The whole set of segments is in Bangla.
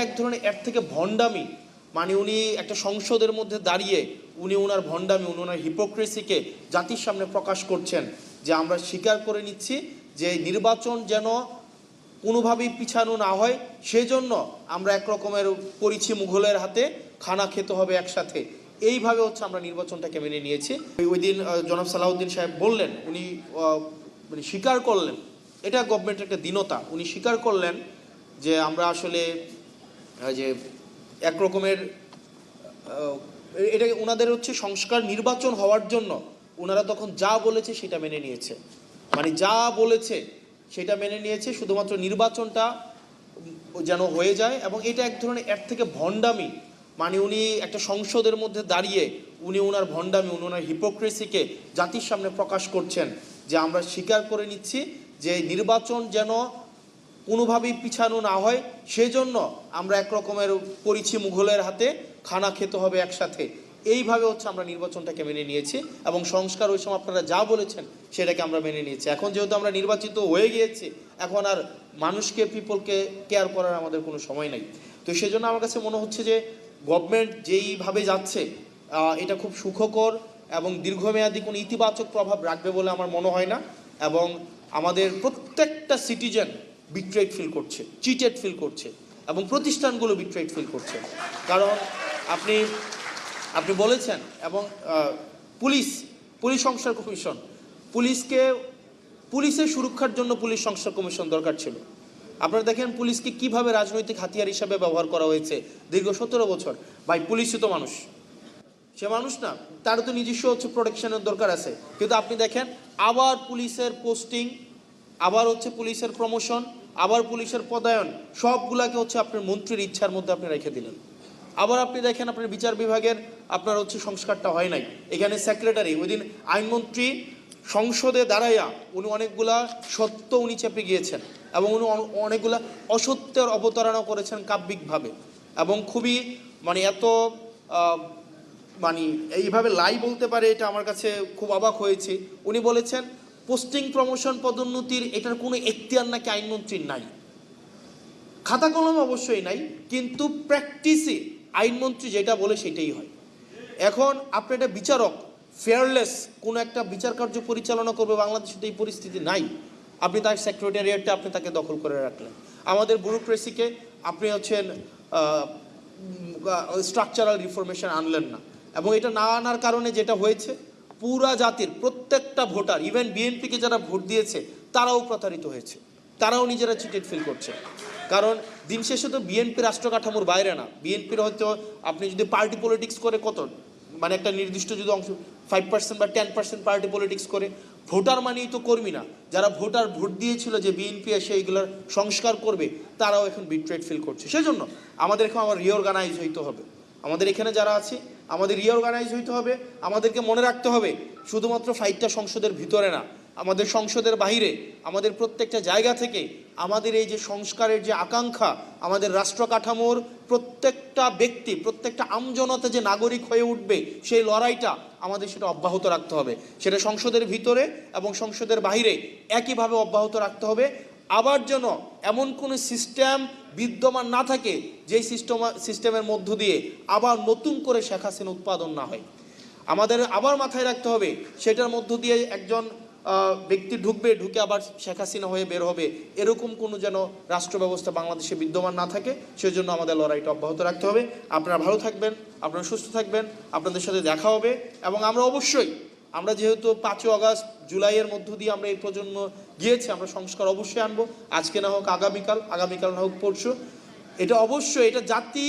এক ধরনের এর থেকে ভণ্ডামি, মানে উনি একটা সংসদের মধ্যে দাঁড়িয়ে উনি ওনার ভণ্ডামি, উনি ওনার হিপোক্রেসিকে জাতির সামনে প্রকাশ করছেন যে আমরা স্বীকার করে নিচ্ছি যে নির্বাচন যেন কোনোভাবেই পিছানো না হয়, সেজন্য আমরা এক রকমের করেছি মুঘলের হাতে, খানা খেতে হবে একসাথে, এইভাবে হচ্ছে আমরা নির্বাচনটাকে মেনে নিয়েছি। ওই দিন জনাব সালাউদ্দিন সাহেব বললেন, উনি মানে স্বীকার করলেন, এটা গভর্নমেন্টের একটা দীনতা, উনি স্বীকার করলেন যে আমরা আসলে যে এক রকমের এটা ওনাদের হচ্ছে সংস্কার নির্বাচন হওয়ার জন্য ওনারা তখন যা বলেছে সেটা মেনে নিয়েছে, মানে যা বলেছে সেটা মেনে নিয়েছে, শুধুমাত্র নির্বাচনটা যেন হয়ে যায়। এবং এটা এক ধরনের এর থেকে ভণ্ডামি, মানে উনি একটা সংসদের মধ্যে দাঁড়িয়ে উনি ওনার ভণ্ডামি, উনি ওনার হিপোক্রেসিকে জাতির সামনে প্রকাশ করছেন যে আমরা স্বীকার করে নিচ্ছি যে নির্বাচন যেন কোনোভাবেই পিছানো না হয়, সেজন্য আমরা এক রকমের করেছি মুঘলের হাতে, খানা খেতে হবে একসাথে, এইভাবে হচ্ছে আমরা নির্বাচনটাকে মেনে নিয়েছি। এবং সংস্কার ওই সময় আপনারা যা বলেছেন সেটাকে আমরা মেনে নিয়েছি। এখন যেহেতু আমরা নির্বাচিত হয়ে গিয়েছি, এখন আর মানুষকে, পিপলকে কেয়ার করার আমাদের কোনো সময় নাই। তো সেজন্য আমার কাছে মনে হচ্ছে যে গভর্নমেন্ট যেইভাবে যাচ্ছে এটা খুব সুখকর এবং দীর্ঘমেয়াদী কোনো ইতিবাচক প্রভাব রাখবে বলে আমার মনে হয় না। এবং আমাদের প্রত্যেকটা সিটিজেন বিট্রেড ফিল করছে, চিটেড ফিল করছে, এবং প্রতিষ্ঠানগুলো বিট্রেড ফিল করছে। কারণ আপনি বলেছেন, এবং পুলিশ সংস্কার কমিশন, পুলিশের সুরক্ষার জন্য পুলিশ সংস্কার কমিশন দরকার ছিল। আপনারা দেখেন পুলিশকে কিভাবে রাজনৈতিক হাতিয়ার হিসাবে ব্যবহার করা হয়েছে দীর্ঘ 17 বছর। ভাই, পুলিশই তো মানুষ, সে মানুষ না, তার তো নিজস্ব হচ্ছে প্রোটেকশনের দরকার আছে। কিন্তু আপনি দেখেন আবার পুলিশের পোস্টিং, আবার হচ্ছে পুলিশের প্রমোশন, আবার পুলিশের পদায়ন, সবগুলাকে হচ্ছে আপনার মন্ত্রীর ইচ্ছার মধ্যে আপনি রেখে দিলেন। আবার আপনি দেখেন আপনার বিচার বিভাগের আপনার হচ্ছে সংস্কারটা হয় নাই। এখানে সেক্রেটারি, ওই দিন আইনমন্ত্রী সংসদে দাঁড়াইয়া উনি অনেকগুলা সত্য উনি চেপে গিয়েছেন, এবং উনি অনেকগুলা অসত্যের অবতারণা করেছেন কাব্যিকভাবে, এবং খুবই মানে এত মানে এইভাবে লাই বলতে পারে, এটা আমার কাছে খুব অবাক হয়েছে। উনি বলেছেন পোস্টিং, প্রমোশন, পদোন্নতির এটার কোনো এখতিয়ার নাকি আইনমন্ত্রীর নাই। খাতা কলমে অবশ্যই নাই, কিন্তু প্র্যাকটিসে আইনমন্ত্রী যেটা বলে সেটাই হয়। এখন আপনি একটা বিচারক, ফেয়ারলেস কোনো একটা বিচার কার্য পরিচালনা করবে, বাংলাদেশে তো এই পরিস্থিতি নাই। আপনি তার সেক্রেটারিয়েটটা আপনি তাকে দখল করে রাখলেন। আমাদের ব্যুরোক্রেসিকে আপনি হচ্ছেন স্ট্রাকচারাল রিফরমেশন আনলেন না, এবং এটা না আনার কারণে যেটা হয়েছে, পুরা জাতির প্রত্যেকটা ভোটার, ইভেন বিএনপিকে যারা ভোট দিয়েছে তারাও প্রতারিত হয়েছে, তারাও নিজেরা চিটেড ফিল করছে। কারণ দিন শেষে তো বিএনপি রাষ্ট্র কাঠামোর বাইরে না। বিএনপির হয়তো আপনি যদি পার্টি পলিটিক্স করে কত, মানে একটা নির্দিষ্ট যদি অংশ 5% বা 10% পার্টি পলিটিক্স করে, ভোটার মানেই তো কর্মী না। যারা ভোট দিয়েছিল যে বিএনপি এসে এইগুলোর সংস্কার করবে, তারাও এখন বিট্রেড ফিল করছে। সেজন্য আমাদের এখন রিঅর্গানাইজ হইতে হবে। আমাদের এখানে যারা আছে আমাদের রিঅর্গানাইজ হইতে হবে। আমাদেরকে মনে রাখতে হবে শুধুমাত্র ফাইটটা সংসদের ভিতরে না, আমাদের সংসদের বাইরে, আমাদের প্রত্যেকটা জায়গা থেকে আমাদের এই যে সংস্কারের যে আকাঙ্ক্ষা, আমাদের রাষ্ট্র কাঠামোর প্রত্যেকটা ব্যক্তি, প্রত্যেকটা আমজনতা যে নাগরিক হয়ে উঠবে, সেই লড়াইটা আমাদের সেটা অব্যাহত রাখতে হবে। সেটা সংসদের ভিতরে এবং সংসদের বাইরে একইভাবে অব্যাহত রাখতে হবে। আবার যেন এমন কোনো সিস্টেম বিদ্যমান না থাকে যেই সিস্টেমের মধ্য দিয়ে আবার নতুন করে শেখ হাসিনা উৎপাদন না হয়। আমাদের আবার মাথায় রাখতে হবে সেটার মধ্য দিয়ে একজন ব্যক্তি ঢুকে আবার শেখ হাসিনা হয়ে বের হবে, এরকম কোনো যেন রাষ্ট্র ব্যবস্থা বাংলাদেশে বিদ্যমান না থাকে। সেজন্য আমাদের লড়াইটা অব্যাহত রাখতে হবে। আপনারা ভালো থাকবেন, আপনারা সুস্থ থাকবেন, আপনাদের সাথে দেখা হবে। এবং আমরা যেহেতু 5ই আগস্ট, জুলাইয়ের মধ্য দিয়ে আমরা এই প্রজন্ম গিয়েছি, আমরা সংস্কার অবশ্যই আনবো। আজকে না হোক আগামীকাল না হোক পরশু, এটা অবশ্যই, এটা জাতি,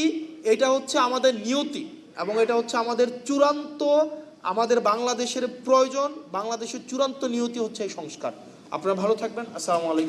এটা হচ্ছে আমাদের নিয়তি, এবং এটা হচ্ছে আমাদের চূড়ান্ত, আমাদের বাংলাদেশের প্রয়োজন, বাংলাদেশের চূড়ান্ত নিয়তি হচ্ছে এই সংস্কার। আপনারা ভালো থাকবেন। আসসালামু আলাইকুম।